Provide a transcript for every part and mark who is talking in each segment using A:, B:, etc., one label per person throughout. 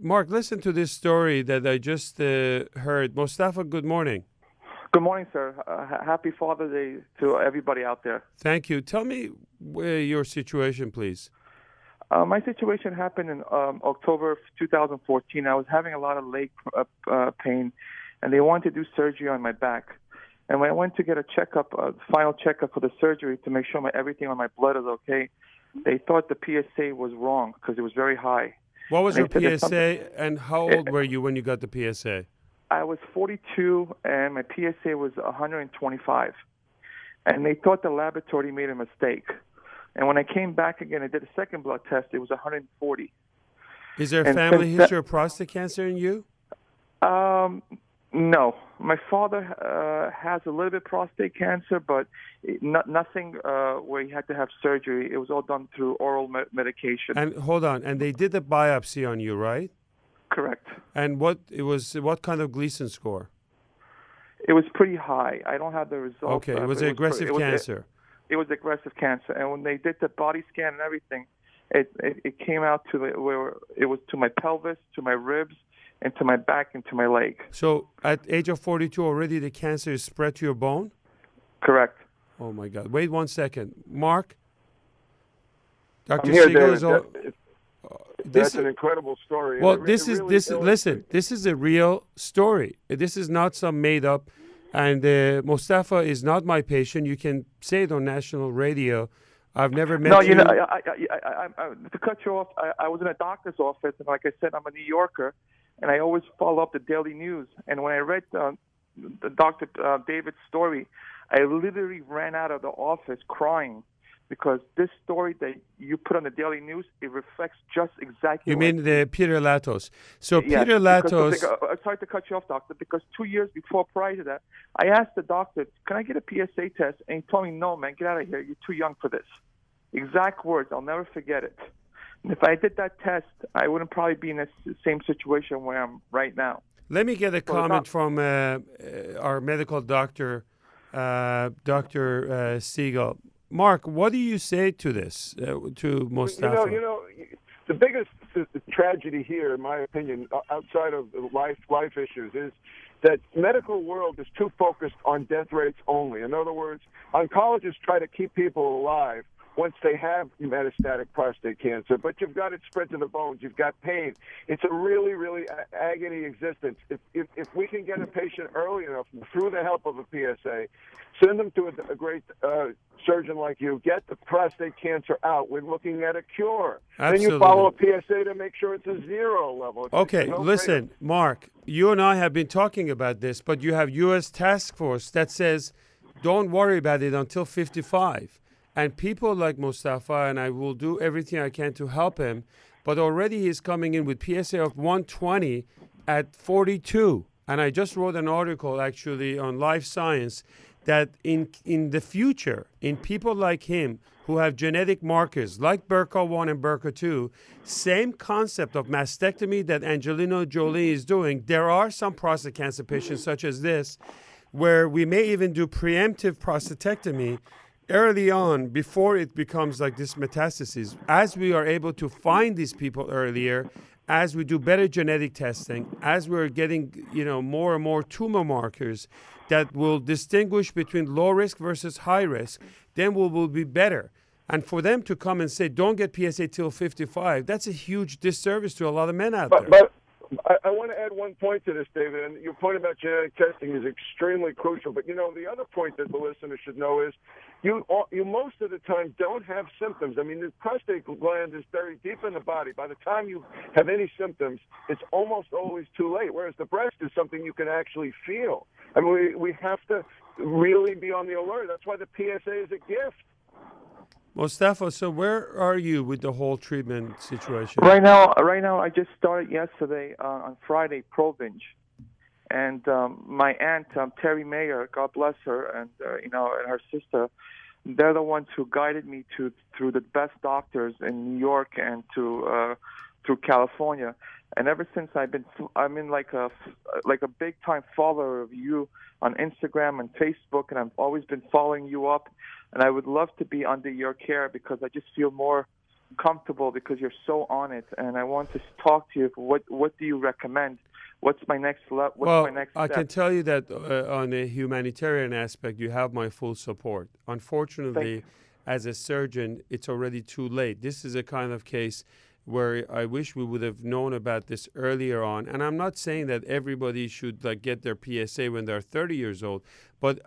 A: Mark, listen to this story that I just heard. Mustafa, good morning.
B: Good morning, sir. Happy Father's Day to everybody out there.
A: Thank you. Tell me your situation, please.
B: My situation happened in October 2014. I was having a lot of leg pain, and they wanted to do surgery on my back. And when I went to get a checkup, final checkup for the surgery to make sure everything on my blood is okay, they thought the PSA was wrong because it was very high.
A: What was your PSA, and how old were you when you got the PSA?
B: I was 42, and my PSA was 125. And they thought the laboratory made a mistake. And when I came back again, I did a second blood test. It was 140.
A: Is there a family history of prostate cancer in you?
B: No. My father has a little bit of prostate cancer, but nothing where he had to have surgery. It was all done through oral medication.
A: And hold on. And they did a biopsy on you, right?
B: Correct.
A: And what kind of Gleason score?
B: It was pretty high. I don't have the results.
A: Okay, it was aggressive cancer.
B: It was aggressive cancer, and when they did the body scan and everything, it came out to where it was to my pelvis, to my ribs, and to my back and to my leg.
A: So at age of 42, already the cancer is spread to your bone?
B: Correct.
A: Oh my God! Wait 1 second, Mark. Dr.
C: I'm here,
A: Siegel
C: David. That's an incredible story.
A: Well, this is a real story. This is not some made up. And Mustafa is not my patient. You can say it on national radio. I've never met you.
B: No, to cut you off, I was in a doctor's office, and like I said, I'm a New Yorker, and I always follow up the daily news. And when I read the Dr. David's story, I literally ran out of the office crying because this story that you put on the daily news, it reflects just exactly.
A: You mean the Peter Latos? So
B: yes,
A: Peter Latos.
B: Sorry to cut you off, doctor, because 2 years prior to that, I asked the doctor, "Can I get a PSA test?" And he told me, "No, man, get out of here. You're too young for this." Exact words. I'll never forget it. And if I did that test, I wouldn't probably be in the same situation where I'm right now.
A: Let me get a comment from our medical doctor, Dr. Siegel. Mark, what do you say to this, to Mustafa?
C: The biggest tragedy here, in my opinion, outside of life issues, is that medical world is too focused on death rates only. In other words, oncologists try to keep people alive once they have metastatic prostate cancer, but you've got it spread to the bones. You've got pain. It's a really, really agony existence. If we can get a patient early enough through the help of a PSA, send them to a great surgeon like you, get the prostate cancer out. We're looking at a cure.
A: Absolutely.
C: Then you follow a PSA to make sure it's a 0 level.
A: Okay, listen, Mark, you and I have been talking about this, but you have U.S. task force that says don't worry about it until 55. And people like Mustafa, and I will do everything I can to help him, but already he's coming in with PSA of 120 at 42. And I just wrote an article actually on Life Science that in the future, in people like him who have genetic markers like BRCA1 and BRCA2, same concept of mastectomy that Angelina Jolie is doing, there are some prostate cancer patients such as this where we may even do preemptive prostatectomy early on before it becomes like this metastasis. As we are able to find these people earlier, as we do better genetic testing, as we're getting more and more tumor markers that will distinguish between low risk versus high risk, then we will be better. And for them to come and say, don't get PSA till 55, that's a huge disservice to a lot of men out there.
C: But I want to add one point to this, David, and your point about genetic testing is extremely crucial. But, the other point that the listener should know is you most of the time don't have symptoms. I mean, the prostate gland is buried deep in the body. By the time you have any symptoms, it's almost always too late, whereas the breast is something you can actually feel. I mean, we have to really be on the alert. That's why the PSA is a gift.
A: Mustafa, so where are you with the whole treatment situation?
B: Right now, I just started yesterday on Friday, Provenge, and my aunt Terry Mayer, God bless her, and and her sister, they're the ones who guided me through the best doctors in New York and through California. And ever since I'm in like a big time follower of you on Instagram and Facebook, and I've always been following you up. And I would love to be under your care because I just feel more comfortable because you're so on it, and I want to talk to you. What do you recommend? What's my next step?
A: I can tell you that on a humanitarian aspect, you have my full support. Unfortunately, as a surgeon, it's already too late. This is a kind of case where I wish we would have known about this earlier on. And I'm not saying that everybody should get their PSA when they're 30 years old, but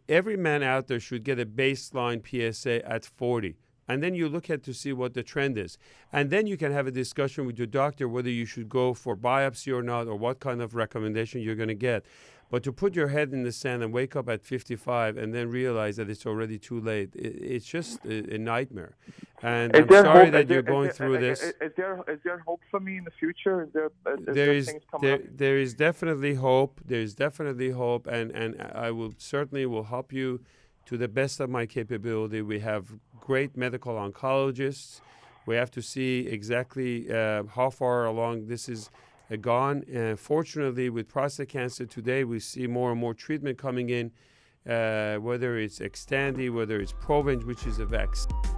A: every man out there should get a baseline PSA at 40. And then you look at to see what the trend is. And then you can have a discussion with your doctor whether you should go for biopsy or not, or what kind of recommendation you're going to get. But to put your head in the sand and wake up at 55 and then realize that it's already too late, it's just a nightmare. And I'm sorry that you're going through this.
B: Is there hope for me in the future?
A: There is definitely hope. There is definitely hope, and I will certainly help you to the best of my capability. We have great medical oncologists. We have to see exactly how far along this is gone. Fortunately, with prostate cancer today, we see more and more treatment coming in, whether it's Xtandi, whether it's Provenge, which is a vaccine.